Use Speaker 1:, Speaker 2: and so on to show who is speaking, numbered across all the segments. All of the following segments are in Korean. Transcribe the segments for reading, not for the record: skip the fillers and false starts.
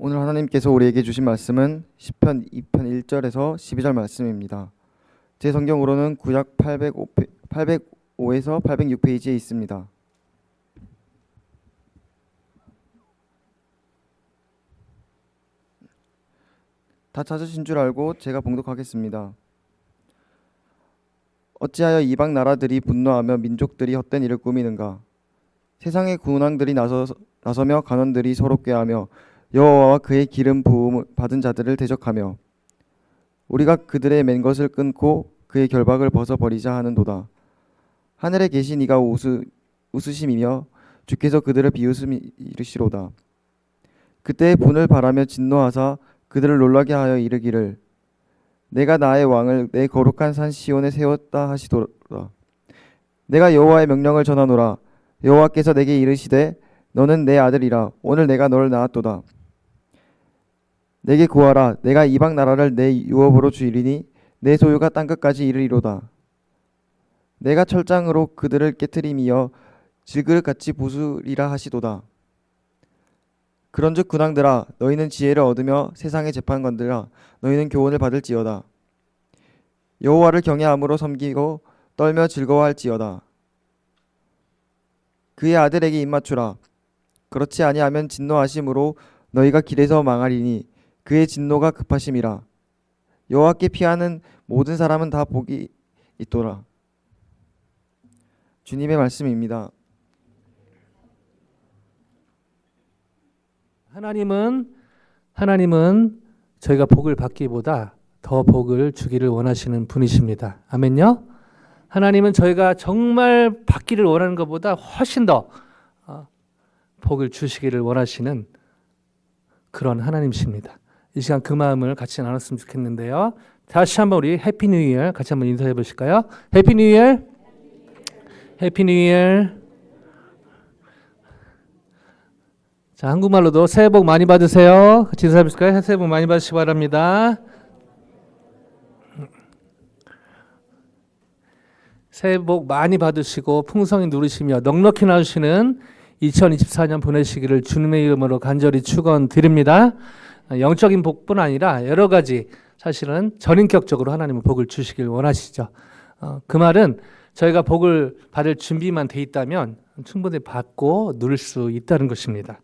Speaker 1: 오늘 하나님께서 우리에게 주신 말씀은 시편 2편 1절에서 12절 말씀입니다. 제 성경으로는 구약 805에서 806페이지에 있습니다. 다 찾으신 줄 알고 제가 봉독하겠습니다. 어찌하여 이방 나라들이 분노하며 민족들이 헛된 일을 꾸미는가? 세상의 군왕들이 나서며 간원들이 서로 꾀하며 여호와와 그의 기름 부음 받은 자들을 대적하며 우리가 그들의 맨 것을 끊고 그의 결박을 벗어버리자 하는도다. 하늘에 계신 이가 웃으심이며 주께서 그들을 비웃으시로다. 그때 분을 바라며 진노하사 그들을 놀라게 하여 이르기를 내가 나의 왕을 내 거룩한 산 시온에 세웠다 하시도다. 내가 여호와의 명령을 전하노라. 여호와께서 내게 이르시되 너는 내 아들이라. 오늘 내가 너를 낳았도다. 내게 구하라. 내가 이방 나라를 내 유업으로 주리니 내 소유가 땅끝까지 이르리로다. 내가 철장으로 그들을 깨트리며 질그릇같이 부수리라 하시도다. 그런즉 군왕들아 너희는 지혜를 얻으며 세상의 재판관들아 너희는 교훈을 받을지어다. 여호와를 경외함으로 섬기고 떨며 즐거워할지어다. 그의 아들에게 입맞추라. 그렇지 아니하면 진노하심으로 너희가 길에서 망하리니 그의 진노가 급하심이라. 여호와께 피하는 모든 사람은 다 복이 있도다. 주님의 말씀입니다.
Speaker 2: 하나님은 저희가 복을 받기보다 더 복을 주기를 원하시는 분이십니다. 아멘요? 하나님은 저희가 정말 받기를 원하는 것보다 훨씬 더 복을 주시기를 원하시는 그런 하나님이십니다. 이 시간 그 마음을 같이 나눴으면 좋겠는데요. 다시 한번 우리 해피 뉴 이어 같이 한번 인사해 보실까요? 해피 뉴 이어. 해피 뉴 이어. 자, 한국말로도 새해 복 많이 받으세요. 같이 인사해 보실까요? 새해 복 많이 받으시기 바랍니다. 새해 복 많이 받으시고 풍성히 누리시며 넉넉히 나누시는 2024년 보내시기를 주님의 이름으로 간절히 축원드립니다. 영적인 복뿐 아니라 여러 가지 사실은 전인격적으로 하나님은 복을 주시길 원하시죠. 그 말은 저희가 복을 받을 준비만 돼 있다면 충분히 받고 누릴 수 있다는 것입니다.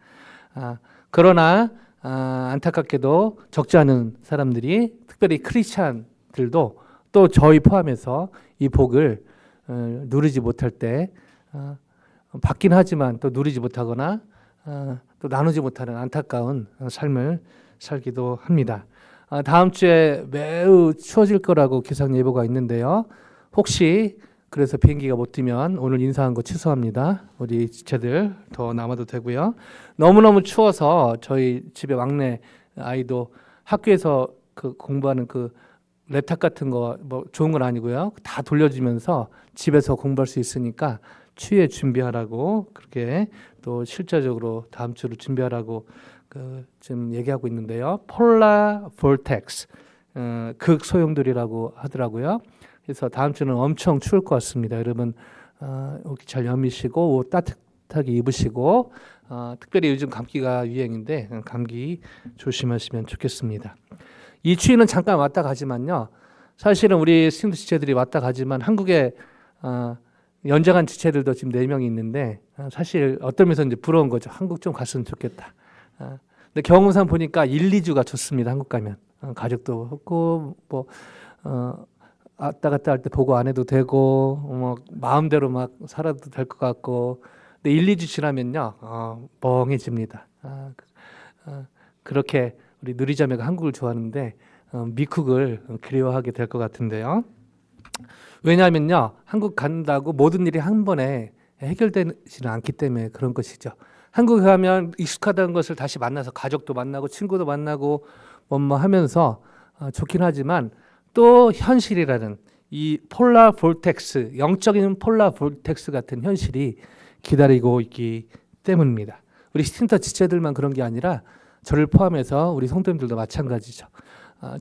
Speaker 2: 그러나 안타깝게도 적지 않은 사람들이 특별히 크리스찬들도 또 저희 포함해서 이 복을 누리지 못할 때 받긴 하지만 또 누리지 못하거나 또 나누지 못하는 안타까운 삶을 살기도 합니다. 다음 주에 매우 추워질 거라고 기상 예보가 있는데요. 혹시 그래서 비행기가 못 뛰면 오늘 인사한 거 취소합니다. 우리 지체들 더 남아도 되고요. 너무너무 추워서 저희 집에 막내 아이도 학교에서 그 공부하는 그 랩탑 같은 거 뭐 좋은 건 아니고요. 다 돌려주면서 집에서 공부할 수 있으니까 추위에 준비하라고 그렇게 또 실제적으로 다음 주로 준비하라고 지금 얘기하고 있는데요. 폴라 볼텍스 극소용돌이라고 하더라고요. 그래서 다음 주는 엄청 추울 것 같습니다. 여러분 잘 여미시고 옷 따뜻하게 입으시고 특별히 요즘 감기가 유행인데 감기 조심하시면 좋겠습니다. 이 추위는 잠깐 왔다 가지만요. 사실은 우리 스튜던트 지체들이 왔다 가지만 한국에 연장한 지체들도 지금 4명이 있는데 사실 어떤 면에서 이제 부러운 거죠. 한국 좀 갔으면 좋겠다. 근데 경험상 보니까 1, 2주가 좋습니다. 한국 가면 가족도 없고 뭐 왔다 갔다 할 때 보고 안 해도 되고 뭐 마음대로 막 살아도 될 것 같고 근데 1, 2주 지나면요 멍해집니다. 그렇게 우리 누리자매가 한국을 좋아하는데 미국을 그리워하게 될 것 같은데요. 왜냐하면요 한국 간다고 모든 일이 한 번에 해결되지는 않기 때문에 그런 것이죠. 한국에 가면 익숙하다는 것을 다시 만나서 가족도 만나고 친구도 만나고 뭐뭐 하면서 좋긴 하지만 또 현실이라는 이 폴라 볼텍스, 영적인 폴라 볼텍스 같은 현실이 기다리고 있기 때문입니다. 우리 스틴터 지체들만 그런 게 아니라 저를 포함해서 우리 성도님들도 마찬가지죠.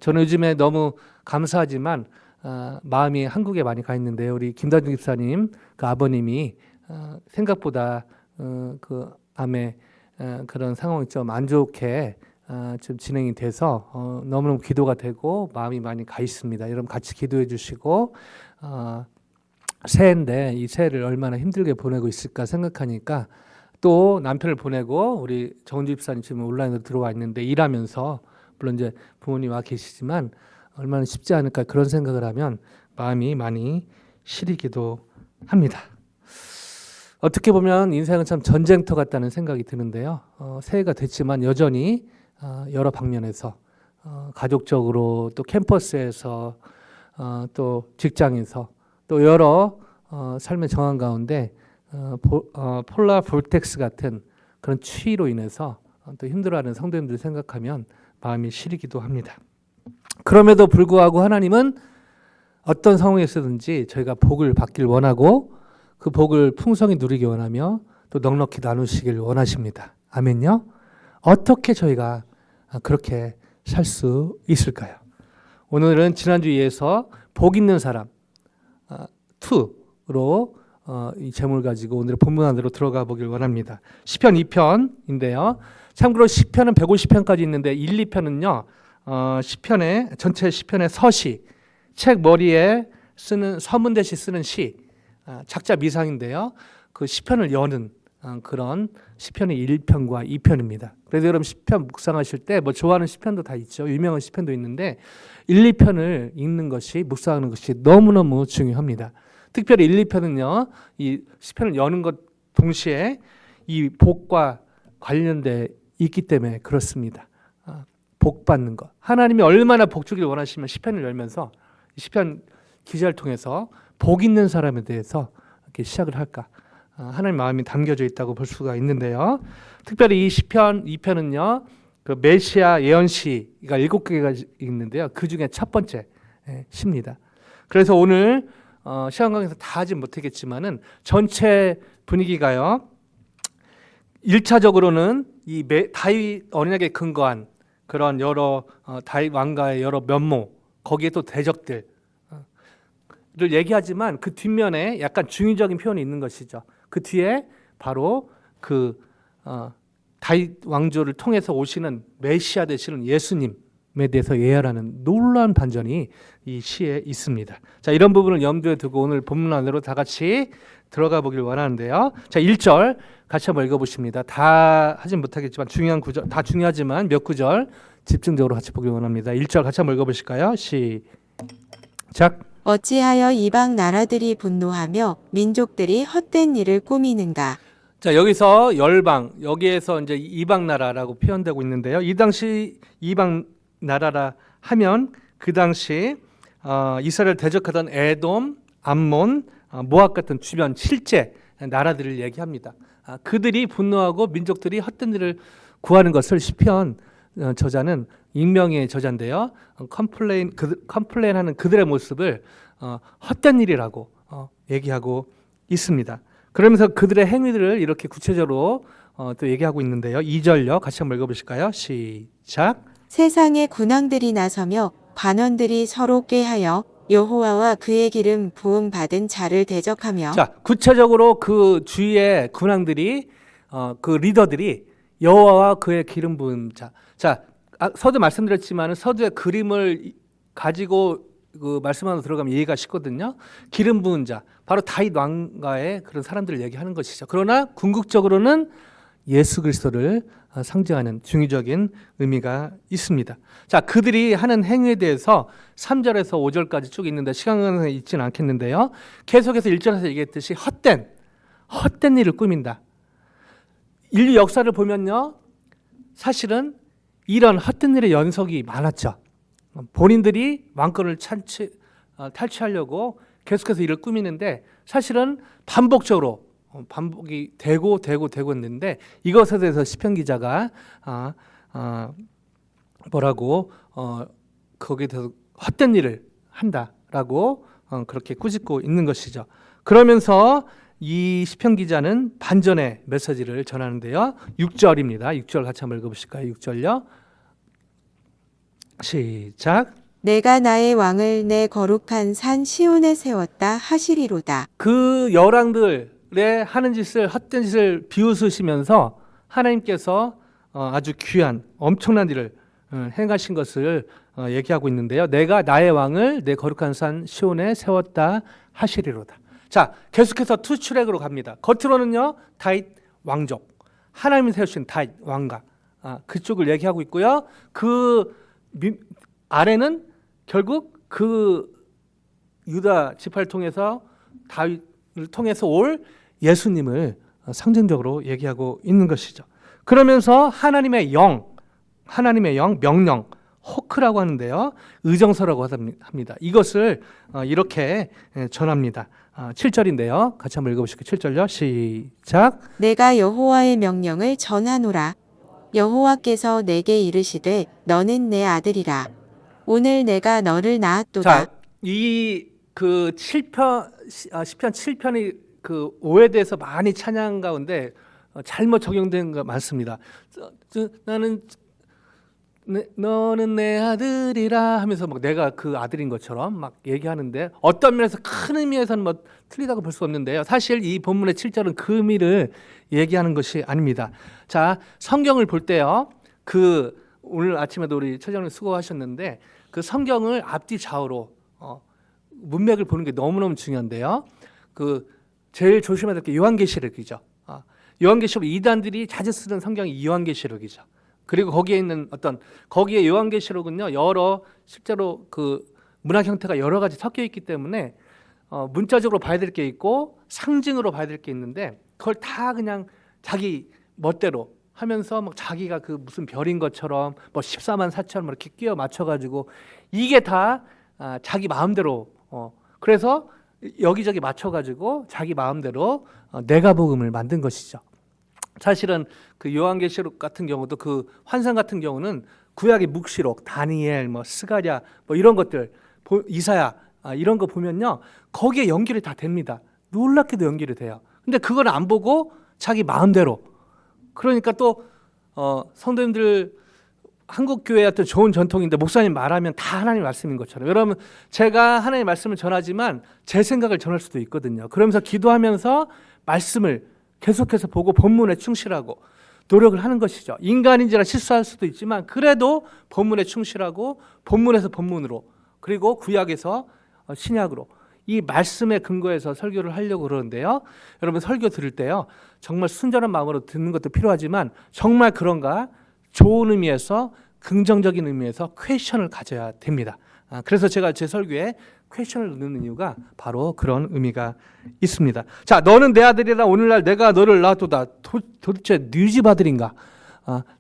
Speaker 2: 저는 요즘에 너무 감사하지만 마음이 한국에 많이 가 있는데요. 우리 김다중 집사님 그 아버님이 생각보다 그 암에 그런 상황이 좀 안 좋게 좀 진행이 돼서 너무너무 기도가 되고 마음이 많이 가 있습니다. 여러분 같이 기도해 주시고 새해인데 이 새해를 얼마나 힘들게 보내고 있을까 생각하니까 또 남편을 보내고 우리 정은주 집사님 지금 온라인으로 들어와 있는데 일하면서 물론 이제 부모님 와 계시지만 얼마나 쉽지 않을까 그런 생각을 하면 마음이 많이 시리기도 합니다. 어떻게 보면 인생은 참 전쟁터 같다는 생각이 드는데요. 새해가 됐지만 여전히 여러 방면에서 가족적으로 또 캠퍼스에서 또 직장에서 또 여러 삶의 정황 가운데 폴라 볼텍스 같은 그런 추위로 인해서 또 힘들어하는 성도님들 생각하면 마음이 시리기도 합니다. 그럼에도 불구하고 하나님은 어떤 상황에서든지 저희가 복을 받길 원하고 그 복을 풍성히 누리기 원하며 또 넉넉히 나누시길 원하십니다. 아멘요? 어떻게 저희가 그렇게 살 수 있을까요? 오늘은 지난주에 이어서 복 있는 사람 2로 이 제목을 가지고 오늘의 본문 안으로 들어가 보길 원합니다. 시편 2편인데요. 참고로 시편은 150편까지 있는데 1, 2편은요. 시편의 전체 시편의 서시, 책 머리에 쓰는 서문 대신 쓰는 시, 작자 미상인데요. 그 시편을 여는 그런 시편의 1편과 2편입니다. 그래서 여러분 시편 묵상하실 때 뭐 좋아하는 시편도 다 있죠. 유명한 시편도 있는데 1, 2편을 읽는 것이 묵상하는 것이 너무너무 중요합니다. 특별히 1, 2편은요. 이 시편을 여는 것 동시에 이 복과 관련돼 있기 때문에 그렇습니다. 복 받는 것. 하나님이 얼마나 복 주길 원하시면 시편을 열면서 시편 기자를 통해서 복 있는 사람에 대해서 이렇게 시작을 할까? 하나님 마음이 담겨져 있다고 볼 수가 있는데요. 특별히 이 시편 2편은요. 그 메시아 예언시가 7개가 있는데요. 그 중에 첫 번째 시입니다. 그래서 오늘 시간 강에서 다 하진 못하겠지만은 전체 분위기가요. 1차적으로는 이 다윗 언약에 근거한 그런 여러 다윗 왕가의 여러 면모, 거기에 또 대적들 를 얘기하지만 그 뒷면에 약간 중의적인 표현이 있는 것이죠. 그 뒤에 바로 그 다윗 왕조를 통해서 오시는 메시아 되시는 예수님에 대해서 예언하는 놀라운 반전이 이 시에 있습니다. 자, 이런 부분을 염두에 두고 오늘 본문 안으로 다 같이 들어가 보길 원하는데요. 자, 1절 같이 한번 읽어보십니다. 다 하진 못하겠지만 중요한 구절, 다 중요하지만 몇 구절 집중적으로 같이 보길 원합니다. 1절 같이 한번 읽어보실까요? 시작.
Speaker 3: 어찌하여 이방 나라들이 분노하며 민족들이 헛된 일을 꾸미는가?
Speaker 2: 자, 여기서 열방, 여기에서 이제 이방 나라라고 표현되고 있는데요. 이 당시 이방 나라라 하면 그 당시 이스라엘 대적하던 에돔, 암몬, 모압 같은 주변 실제 나라들을 얘기합니다. 그들이 분노하고 민족들이 헛된 일을 구하는 것을 시편 저자는 익명의 저자인데요. 컴플레인하는 그들의 모습을 헛된 일이라고 얘기하고 있습니다. 그러면서 그들의 행위들을 이렇게 구체적으로 또 얘기하고 있는데요. 2절요. 같이 한번 읽어보실까요? 시작.
Speaker 3: 세상의 군왕들이 나서며 관원들이 서로 꾀하여 여호와와 그의 기름 부음 받은 자를 대적하며.
Speaker 2: 자, 구체적으로 그 주위의 군왕들이 그 리더들이 여호와와 그의 기름 부은 자. 자, 서두 말씀드렸지만 서두의 그림을 가지고 그 말씀 안으로 들어가면 이해가 쉽거든요. 기름 부은 자, 바로 다윗 왕가의 그런 사람들을 얘기하는 것이죠. 그러나 궁극적으로는 예수 그리스도를 상징하는 중의적인 의미가 있습니다. 자, 그들이 하는 행위에 대해서 3절에서 5절까지 쭉 있는데 시간은 있지는 않겠는데요. 계속해서 1절에서 얘기했듯이 헛된 일을 꾸민다. 인류 역사를 보면요. 사실은 이런 헛된 일의 연속이 많았죠. 본인들이 왕권을 탈취하려고 계속해서 일을 꾸미는데 사실은 반복적으로 반복이 되고 했는데 이것에 대해서 시편 기자가 뭐라고 거기에 대해서 헛된 일을 한다라고 그렇게 꾸짖고 있는 것이죠. 그러면서 이 시편 기자는 반전의 메시지를 전하는데요. 6절입니다. 6절 같이 한번 읽어보실까요? 6절요. 시작.
Speaker 3: 내가 나의 왕을 내 거룩한 산 시온에 세웠다 하시리로다.
Speaker 2: 그 열왕들의 하는 짓을 헛된 짓을 비웃으시면서 하나님께서 아주 귀한 엄청난 일을 행하신 것을 얘기하고 있는데요. 내가 나의 왕을 내 거룩한 산 시온에 세웠다 하시리로다. 자, 계속해서 투트랙으로 갑니다. 겉으로는요, 다윗 왕족, 하나님이 세우신 다윗 왕가, 그쪽을 얘기하고 있고요. 그 아래는 결국 그 유다 지파를 통해서 다윗을 통해서 올 예수님을 상징적으로 얘기하고 있는 것이죠. 그러면서 하나님의 영 명령 호크라고 하는데요. 의정서라고 합니다. 이것을 이렇게 전합니다. 7절인데요. 같이 한번 읽어보실게요. 7절요. 시작.
Speaker 3: 내가 여호와의 명령을 전하노라. 여호와께서 내게 이르시되 너는 내 아들이라. 오늘 내가 너를 낳았도다.
Speaker 2: 자, 이 그 7편 시편 7편이 그 오해돼서 많이 찬양 가운데 잘못 적용된 거 많습니다. 나는 너는 내 아들이라 하면서 막 내가 그 아들인 것처럼 막 얘기하는데 어떤 면에서 큰 의미에서는 뭐 틀리다고 볼 수 없는데요. 사실 이 본문의 7절은 그 의미를 얘기하는 것이 아닙니다. 자, 성경을 볼 때요. 그 오늘 아침에도 우리 처장님 수고하셨는데 그 성경을 앞뒤 좌우로 문맥을 보는 게 너무너무 중요한데요. 그 제일 조심해야 될 게 요한계시록이죠. 요한계시록 이단들이 자주 쓰는 성경이 요한계시록이죠. 그리고 거기에 있는 거기에 요한계시록은요, 여러 실제로 그 문학 형태가 여러 가지 섞여 있기 때문에 문자적으로 봐야 될 게 있고 상징으로 봐야 될 게 있는데 그걸 다 그냥 자기 멋대로 하면서 막 자기가 그 무슨 별인 것처럼 뭐 14만 4천 이렇게 끼워 맞춰가지고 이게 다 자기 마음대로 그래서 여기저기 맞춰가지고 자기 마음대로 내가복음을 만든 것이죠. 사실은 그 요한계시록 같은 경우도 그 환상 같은 경우는 구약의 묵시록, 다니엘, 뭐 스가랴, 뭐 이런 것들, 이사야 이런 거 보면요 거기에 연결이 다 됩니다. 놀랍게도 연결이 돼요. 근데 그걸 안 보고 자기 마음대로 그러니까 또 성도님들 한국 교회의 어떤 좋은 전통인데 목사님 말하면 다 하나님 말씀인 것처럼 여러분 제가 하나님의 말씀을 전하지만 제 생각을 전할 수도 있거든요. 그러면서 기도하면서 말씀을 계속해서 보고 본문에 충실하고 노력을 하는 것이죠. 인간인지라 실수할 수도 있지만 그래도 본문에 충실하고 본문에서 본문으로 그리고 구약에서 신약으로 이 말씀의 근거에서 설교를 하려고 그러는데요. 여러분 설교 들을 때요. 정말 순전한 마음으로 듣는 것도 필요하지만 정말 그런가? 좋은 의미에서 긍정적인 의미에서 퀘션을 가져야 됩니다. 그래서 제가 제 설교에 퀘션을 넣는 이유가 바로 그런 의미가 있습니다. 자, 너는 내 아들이라 오늘날 내가 너를 낳았도다. 도대체 네 집 아들인가?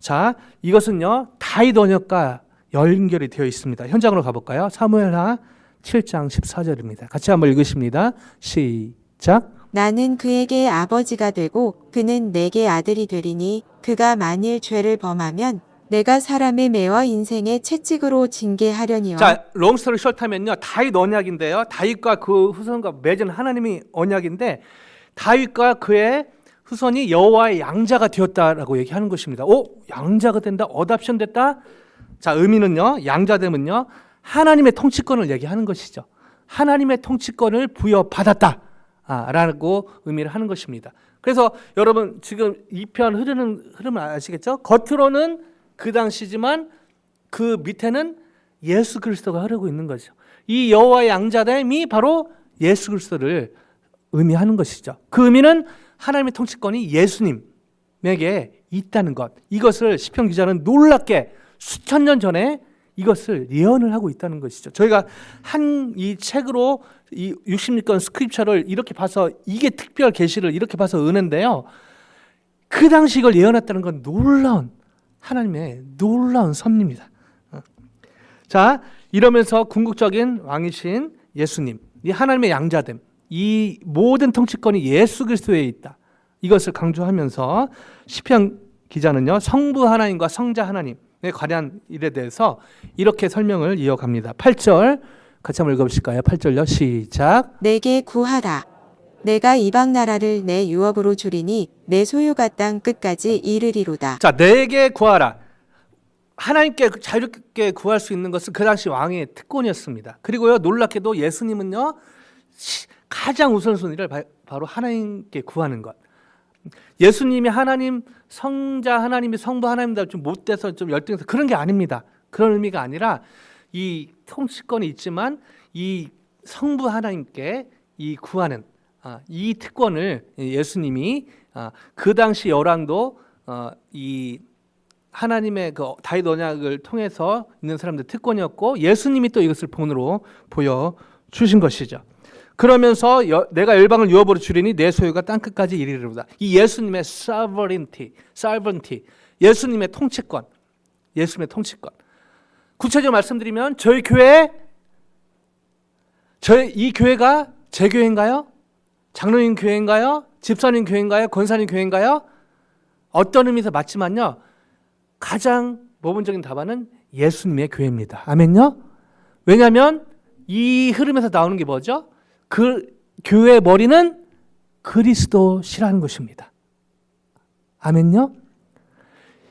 Speaker 2: 자, 이것은요 다윗 언약과 연결이 되어 있습니다. 현장으로 가볼까요? 사무엘하 7장 14절입니다. 같이 한번 읽으십니다. 시작.
Speaker 3: 나는 그에게 아버지가 되고 그는 내게 아들이 되리니 그가 만일 죄를 범하면 내가 사람의 매와 인생의 채찍으로 징계하려니와.
Speaker 2: 자, 롱스토리 숏하면요 다윗 언약인데요. 다윗과 그 후손과 맺은 하나님이 언약인데 다윗과 그의 후손이 여호와의 양자가 되었다라고 얘기하는 것입니다. 양자가 된다, 어답션 됐다. 자, 의미는요, 양자됨은요, 하나님의 통치권을 얘기하는 것이죠. 하나님의 통치권을 부여받았다. 라고 의미를 하는 것입니다. 그래서 여러분 지금 이 편 흐르는 흐름을 아시겠죠? 겉으로는 그 당시지만 그 밑에는 예수 그리스도가 흐르고 있는 거죠. 이 여호와의 양자됨이 바로 예수 그리스도를 의미하는 것이죠. 그 의미는 하나님의 통치권이 예수님에게 있다는 것. 이것을 시편 기자는 놀랍게 수천 년 전에 이것을 예언을 하고 있다는 것이죠. 저희가 한 이 책으로 이 66권 스크립처를 이렇게 봐서 이게 특별 계시를 이렇게 봐서 은혜인데요. 그 당시 이걸 예언했다는 건 놀라운 하나님의 놀라운 섭리입니다. 자, 이러면서 궁극적인 왕이신 예수님, 이 하나님의 양자됨, 이 모든 통치권이 예수 그리스도에 있다. 이것을 강조하면서 시편 기자는요, 성부 하나님과 성자 하나님에 관한 일에 대해서 이렇게 설명을 이어갑니다. 8절 같이 한번 읽어보실까요? 8절요. 시작.
Speaker 3: 내게 구하라. 내가 이방 나라를 내 유업으로 주리니 내 소유가 땅 끝까지 이르리로다.
Speaker 2: 자, 내게 구하라. 하나님께 자유롭게 구할 수 있는 것은 그 당시 왕의 특권이었습니다. 그리고요, 놀랍게도 예수님은요, 가장 우선순위를 바로 하나님께 구하는 것. 예수님이 하나님 성자 하나님이 성부 하나님보다 좀 못돼서 좀 열등해서 그런 게 아닙니다. 그런 의미가 아니라 이 통치권이 있지만 이 성부 하나님께 이 구하는 이 특권을 예수님이 그 당시 열왕도 이 하나님의 그 다윗 언약을 통해서 있는 사람들 특권이었고 예수님이 또 이것을 본으로 보여 주신 것이죠. 그러면서 내가 열방을 유업으로 주리니 내 소유가 땅 끝까지 이르리로다. 이 예수님의 sovereignty, 예수님의 통치권, 예수님의 통치권. 구체적으로 말씀드리면 저희 이 교회가 제 교회인가요? 장로님 교회인가요? 집사님 교회인가요? 권사님 교회인가요? 어떤 의미에서 맞지만요. 가장 모범적인 답안은 예수님의 교회입니다. 아멘요? 왜냐하면 이 흐름에서 나오는 게 뭐죠? 그 교회의 머리는 그리스도시라는 것입니다. 아멘요?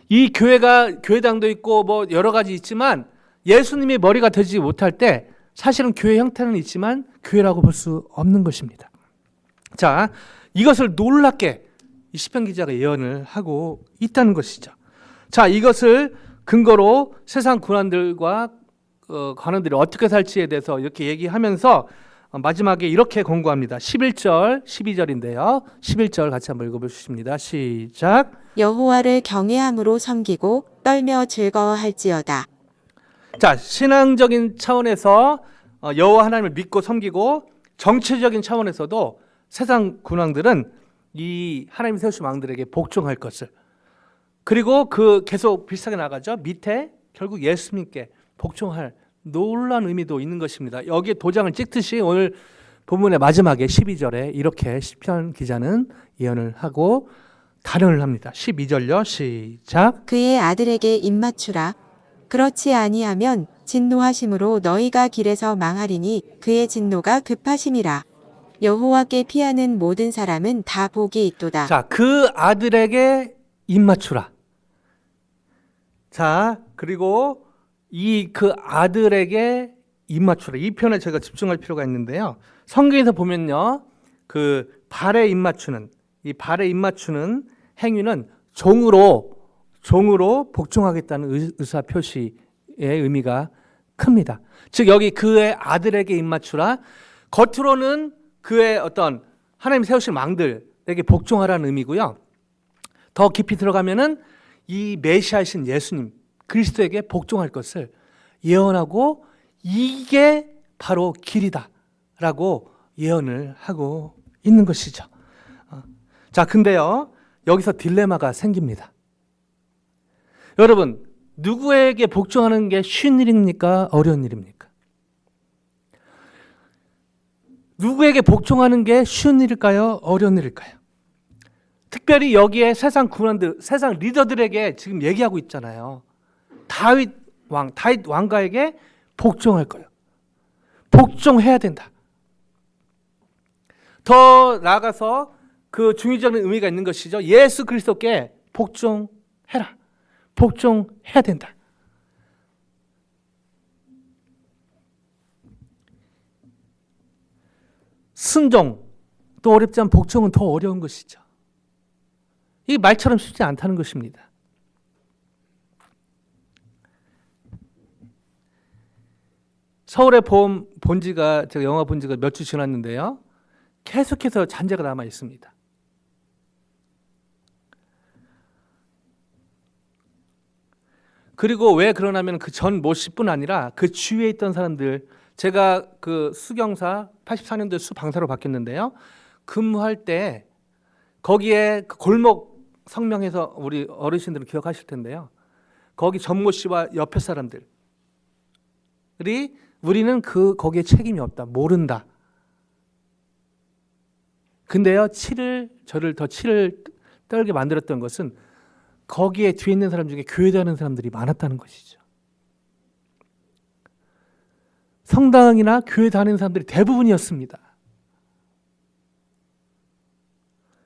Speaker 2: 이 교회가 교회당도 있고 뭐 여러 가지 있지만 예수님이 머리가 되지 못할 때 사실은 교회 형태는 있지만 교회라고 볼 수 없는 것입니다. 자, 이것을 놀랍게 이 시편 기자가 예언을 하고 있다는 것이죠. 자, 이것을 근거로 세상 군왕들과 관원들이 어떻게 살지에 대해서 이렇게 얘기하면서 마지막에 이렇게 권고합니다. 11절, 12절인데요. 11절 같이 한번 읽어보십니다. 시작.
Speaker 3: 여호와를 경외함으로 섬기고 떨며 즐거워할지어다.
Speaker 2: 자, 신앙적인 차원에서 여호와 하나님을 믿고 섬기고 정치적인 차원에서도 세상 군왕들은 이 하나님 세우신 왕들에게 복종할 것을 그리고 그 계속 비슷하게 나가죠. 밑에 결국 예수님께 복종할 놀라운 의미도 있는 것입니다. 여기에 도장을 찍듯이 오늘 본문의 마지막에 12절에 이렇게 시편 기자는 예언을 하고 단언을 합니다. 12절요. 시작.
Speaker 3: 그의 아들에게 입맞추라. 그렇지 아니하면 진노하심으로 너희가 길에서 망하리니 그의 진노가 급하심이라. 여호와께 피하는 모든 사람은 다 복이 있도다.
Speaker 2: 자, 그 아들에게 입맞추라. 자, 그리고 이 그 아들에게 입맞추라. 이 표현에 제가 집중할 필요가 있는데요. 성경에서 보면요, 그 발에 입맞추는 이 발에 입맞추는 행위는 종으로 복종하겠다는 의사 표시의 의미가 큽니다. 즉 여기 그의 아들에게 입맞추라. 겉으로는 그의 어떤 하나님 세우신 왕들에게 복종하라는 의미고요. 더 깊이 들어가면은 이 메시아이신 예수님 그리스도에게 복종할 것을 예언하고 이게 바로 길이다라고 예언을 하고 있는 것이죠. 자, 근데요 여기서 딜레마가 생깁니다. 여러분, 누구에게 복종하는 게 쉬운 일입니까? 어려운 일입니까? 누구에게 복종하는 게 쉬운 일일까요? 어려운 일일까요? 특별히 여기에 세상 군원들, 세상 리더들에게 지금 얘기하고 있잖아요. 다윗 왕가에게 복종할 거예요. 복종해야 된다. 더 나아가서 그 중의적인 의미가 있는 것이죠. 예수 그리스도께 복종해라. 복종해야 된다. 순종도 어렵지만 복종은 더 어려운 것이죠. 이게 말처럼 쉽지 않다는 것입니다. 서울의 보험 본지가 제가 영화 본 지가 몇 주 지났는데요. 계속해서 잔재가 남아 있습니다. 그리고 왜 그러냐면 그 전 모 씨뿐 아니라 그 주위에 있던 사람들, 제가 그 수경사 84년도에 수방사로 바뀌었는데요. 근무할 때 거기에 그 골목 성명에서 우리 어르신들은 기억하실 텐데요. 거기 전모 씨와 옆에 사람들이 우리는 거기에 책임이 없다. 모른다. 근데요. 저를 더 치를 떨게 만들었던 것은 거기에 뒤에 있는 사람 중에 교회 다니는 사람들이 많았다는 것이죠. 성당이나 교회 다니는 사람들이 대부분이었습니다.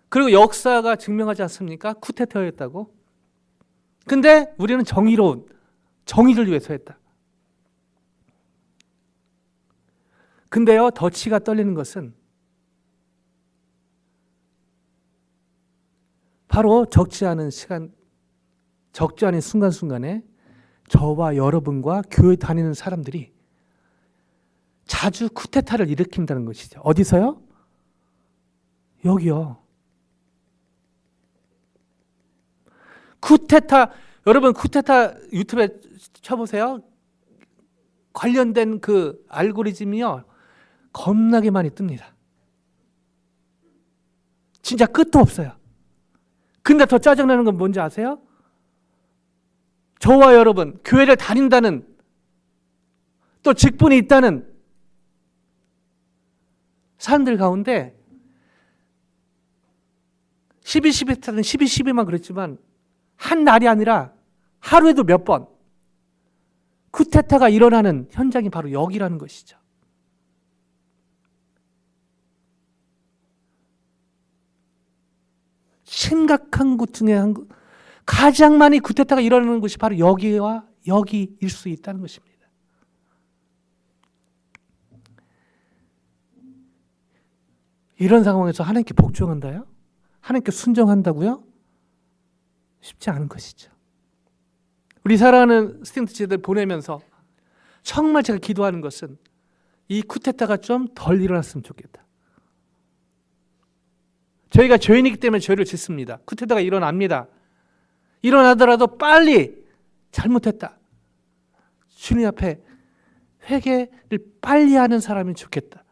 Speaker 2: 그리고 역사가 증명하지 않습니까? 쿠데타였다고. 근데 우리는 정의를 위해서 했다. 근데요, 더 치가 떨리는 것은 바로 적지 않은 시간, 적지 않은 순간순간에 저와 여러분과 교회 다니는 사람들이 자주 쿠데타를 일으킨다는 것이죠. 어디서요? 여기요. 쿠데타, 여러분 쿠데타 유튜브에 쳐보세요. 관련된 그 알고리즘이요. 겁나게 많이 뜹니다. 진짜 끝도 없어요. 근데 더 짜증나는 건 뭔지 아세요? 저와 여러분, 교회를 다닌다는, 또 직분이 있다는 사람들 가운데 12.12때는 12.12만 그랬지만 한 날이 아니라 하루에도 몇 번 쿠데타가 일어나는 현장이 바로 여기라는 것이죠. 심각한 것 중에 가장 많이 쿠데타가 일어나는 곳이 바로 여기와 여기일 수 있다는 것입니다. 이런 상황에서 하나님께 복종한다요? 하나님께 순종한다고요? 쉽지 않은 것이죠. 우리 사랑하는 스튜던트들 보내면서 정말 제가 기도하는 것은 이 쿠데타가 좀 덜 일어났으면 좋겠다. 저희가 죄인이기 때문에 죄를 짓습니다. 쿠데타가 일어납니다. 일어나더라도 빨리 잘못했다. 주님 앞에 회개를 빨리 하는 사람이 좋겠다.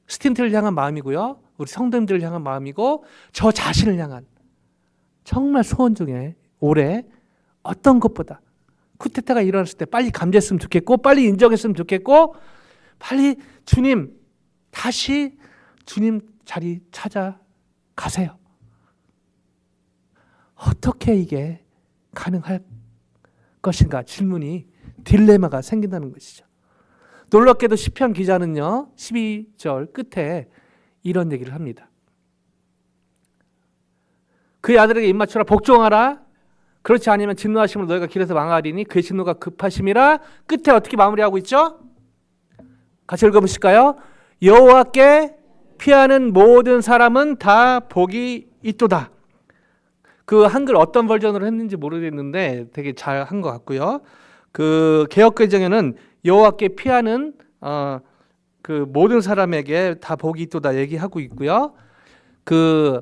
Speaker 2: 스튜던트를 향한 마음이고요. 우리 성도님들을 향한 마음이고 저 자신을 향한 정말 소원 중에 올해 어떤 것보다 쿠데타가 일어났을 때 빨리 감지했으면 좋겠고 빨리 인정했으면 좋겠고 빨리 주님 다시 주님 자리 찾아가세요. 어떻게 이게 가능할 것인가 질문이 딜레마가 생긴다는 것이죠. 놀랍게도 시편 기자는요 12절 끝에 이런 얘기를 합니다. 그의 아들에게 입맞추라 복종하라 그렇지 않으면 진노하심으로 너희가 길에서 망하리니 그의 진노가 급하심이라. 끝에 어떻게 마무리하고 있죠? 같이 읽어보실까요? 여호와께 피하는 모든 사람은 다 복이 있도다. 그 한글 어떤 버전으로 했는지 모르겠는데 되게 잘 한 것 같고요. 그 개역개정에는 여호와께 피하는 그 모든 사람에게 다 복이 있도다 얘기하고 있고요. 그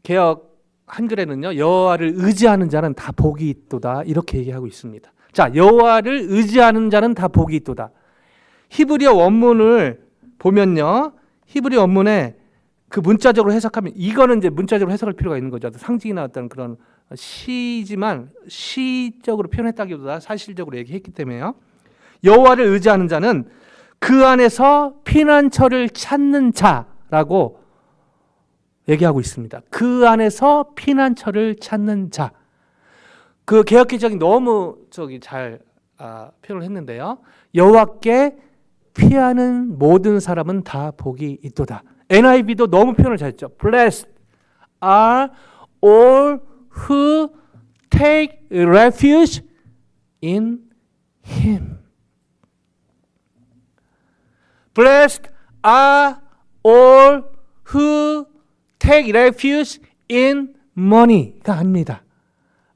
Speaker 2: 개역 한글에는요 여호와를 의지하는 자는 다 복이 있도다 이렇게 얘기하고 있습니다. 자, 여호와를 의지하는 자는 다 복이 있도다. 히브리어 원문을 보면요, 히브리 원문에 그 문자적으로 해석하면 이거는 이제 문자적으로 해석할 필요가 있는 거죠. 상징이나 어떤 그런 시지만 시적으로 표현했다기보다 사실적으로 얘기했기 때문에요. 여호와를 의지하는 자는 그 안에서 피난처를 찾는 자라고 얘기하고 있습니다. 그 안에서 피난처를 찾는 자. 그 개역개정이 너무 잘 표현을 했는데요. 여호와께 피하는 모든 사람은 다 복이 있도다. NIV도 너무 표현을 잘했죠. Blessed are all who take refuge in Him. Blessed are all who take refuge in money가 아닙니다.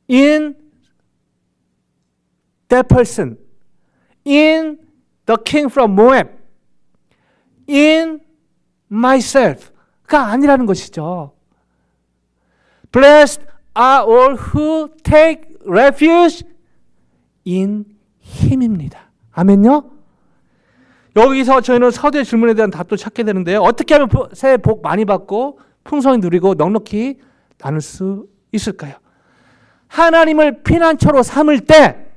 Speaker 2: In that person, in the king from Moab, in myself가 아니라는 것이죠. Blessed are all who take refuge in Him입니다. 아멘요? 여기서 저희는 서두의 질문에 대한 답도 찾게 되는데요. 어떻게 하면 새해 복 많이 받고 풍성히 누리고 넉넉히 나눌 수 있을까요? 하나님을 피난처로 삼을 때,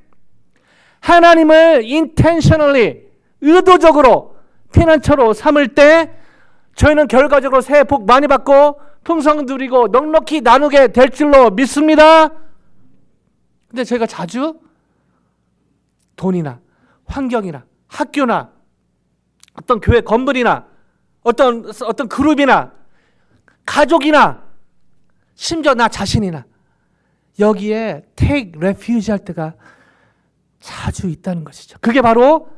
Speaker 2: 하나님을 intentionally, 의도적으로 피난처로 삼을 때 저희는 결과적으로 새해 복 많이 받고 풍성 누리고 넉넉히 나누게 될 줄로 믿습니다. 근데 저희가 자주 돈이나 환경이나 학교나 어떤 교회 건물이나 어떤 그룹이나 가족이나 심지어 나 자신이나 여기에 take refuge 할 때가 자주 있다는 것이죠. 그게 바로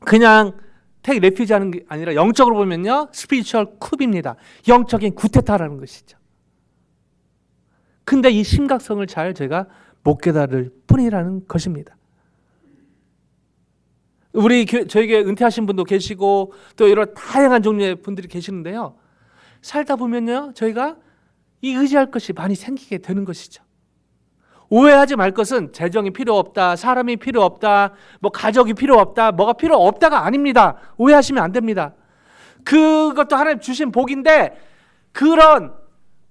Speaker 2: 그냥 take refuge 하는 게 아니라 영적으로 보면요 spiritual coup입니다. 영적인 쿠데타라는 것이죠. 근데 이 심각성을 잘 제가 못 깨달을 뿐이라는 것입니다. 저에게 은퇴하신 분도 계시고 또 이런 다양한 종류의 분들이 계시는데요. 살다 보면요, 저희가 이 의지할 것이 많이 생기게 되는 것이죠. 오해하지 말 것은 재정이 필요 없다, 사람이 필요 없다, 뭐 가족이 필요 없다, 뭐가 필요 없다가 아닙니다. 오해하시면 안 됩니다. 그것도 하나님 주신 복인데 그런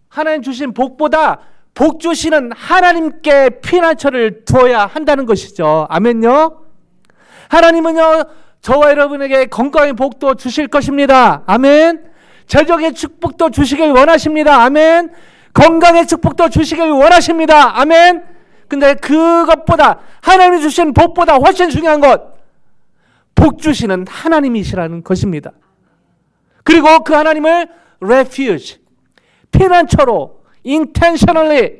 Speaker 2: 하나님 주신 복보다 복 주시는 하나님께 피난처를 두어야 한다는 것이죠. 아멘요. 하나님은요, 저와 여러분에게 건강의 복도 주실 것입니다. 아멘. 재정의 축복도 주시길 원하십니다. 아멘. 건강의 축복도 주시길 원하십니다. 아멘. 근데 그것보다 하나님이 주신 복보다 훨씬 중요한 것, 복 주시는 하나님이시라는 것입니다. 그리고 그 하나님을 refuge, 피난처로 intentionally,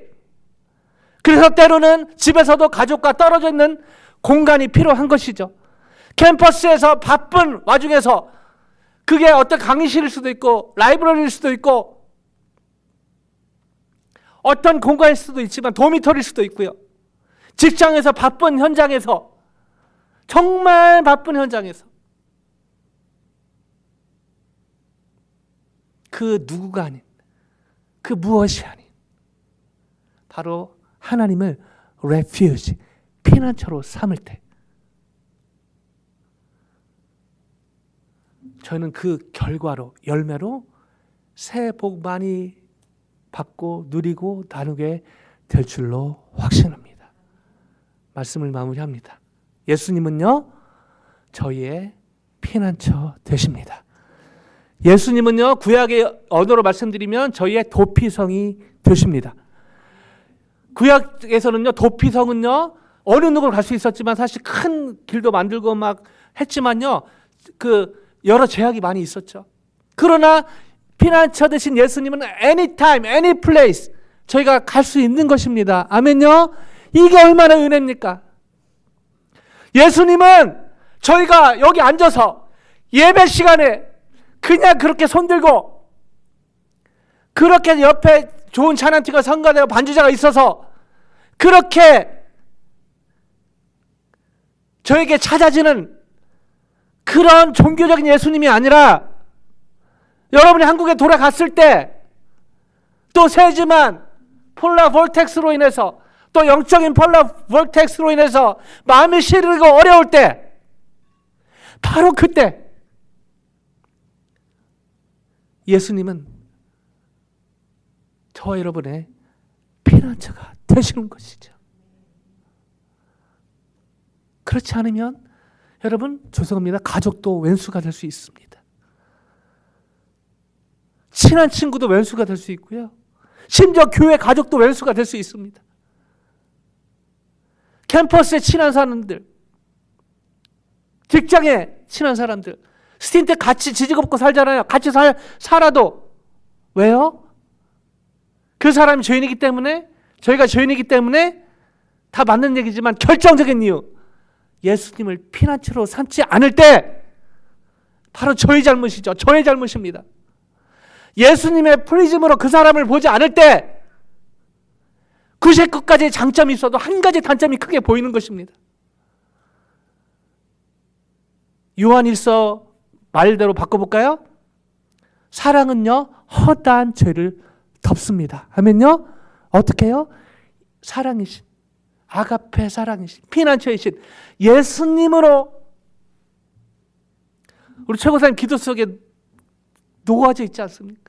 Speaker 2: 그래서 때로는 집에서도 가족과 떨어져 있는 공간이 필요한 것이죠. 캠퍼스에서 바쁜 와중에서 그게 어떤 강의실일 수도 있고 라이브러리일 수도 있고 어떤 공간일 수도 있지만 도미토리일 수도 있고요. 직장에서 바쁜 현장에서, 정말 바쁜 현장에서 그 누구가 아닌, 그 무엇이 아닌 바로 하나님을 refuge, 피난처로 삼을 때 저희는 그 결과로, 열매로 새 복 많이 받고 누리고 나누게 될 줄로 확신합니다. 말씀을 마무리합니다. 예수님은요, 저희의 피난처 되십니다. 예수님은요, 구약의 언어로 말씀드리면 저희의 도피성이 되십니다. 구약에서는요, 도피성은요, 어느 누구로 갈 수 있었지만 사실 큰 길도 만들고 막 했지만요, 여러 제약이 많이 있었죠. 그러나 피난처 되신 예수님은 anytime, any place 저희가 갈 수 있는 것입니다. 아멘요. 이게 얼마나 은혜입니까? 예수님은 저희가 여기 앉아서 예배 시간에 그냥 그렇게 손들고 그렇게 옆에 좋은 찬양팀과 성가대와 반주자가 있어서 그렇게 저에게 찾아지는 그런 종교적인 예수님이 아니라 여러분이 한국에 돌아갔을 때 또 세지만 폴라 볼텍스로 인해서 또 영적인 폴라 볼텍스로 인해서 마음이 시리고 어려울 때 바로 그때 예수님은 저와 여러분의 피난처가 되시는 것이죠. 그렇지 않으면 여러분 죄송합니다. 가족도 왼수가 될 수 있습니다. 친한 친구도 왼수가 될 수 있고요. 심지어 교회 가족도 왼수가 될 수 있습니다. 캠퍼스에 친한 사람들, 직장에 친한 사람들, 스틴트 같이 지지고 살잖아요. 같이 살아도 왜요? 그 사람이 죄인이기 때문에, 저희가 죄인이기 때문에 다 맞는 얘기지만 결정적인 이유, 예수님을 피난처로 삼지 않을 때 바로 저희 잘못이죠. 저의 잘못입니다. 예수님의 프리즘으로 그 사람을 보지 않을 때 90끝까지 장점이 있어도 한 가지 단점이 크게 보이는 것입니다. 요한일서 말대로 바꿔볼까요? 사랑은요, 허다한 죄를 덮습니다. 하면요, 어떻게 해요? 사랑이신, 아가페 사랑이신, 피난처이신 예수님으로 우리 최고사님 기도 속에 녹아져 있지 않습니까?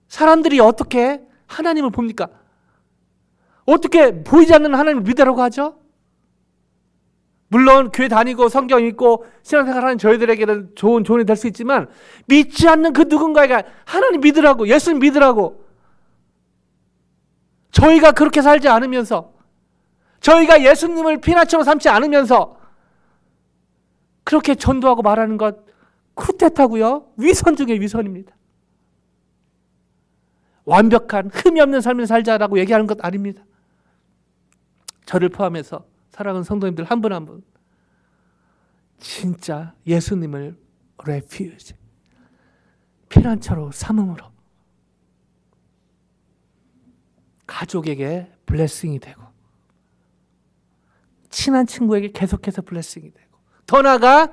Speaker 2: 사람들이 어떻게 하나님을 봅니까? 어떻게 보이지 않는 하나님을 믿으라고 하죠? 물론 교회 다니고 성경 읽고 신앙생활하는 저희들에게는 좋은 조언이 될 수 있지만 믿지 않는 그 누군가에게 하나님 믿으라고, 예수님 믿으라고, 저희가 그렇게 살지 않으면서, 저희가 예수님을 피난처로 삼지 않으면서 그렇게 전도하고 말하는 것 쿠데타고요. 위선 중에 위선입니다. 완벽한 흠이 없는 삶을 살자라고 얘기하는 것 아닙니다. 저를 포함해서 사랑하는 성도님들 한 분 한 분 진짜 예수님을 refuge, 피난처로 삼음으로 가족에게 블레싱이 되고 친한 친구에게 계속해서 블레싱이 되고 더 나아가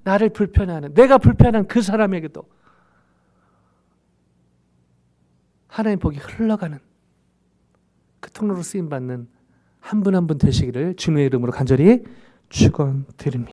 Speaker 2: 나를 불편해하는 내가 불편한 그 사람에게도 하나님 복이 흘러가는 그 통로로 쓰임받는 한 분 한 분 되시기를 주님의 이름으로 간절히 축원드립니다.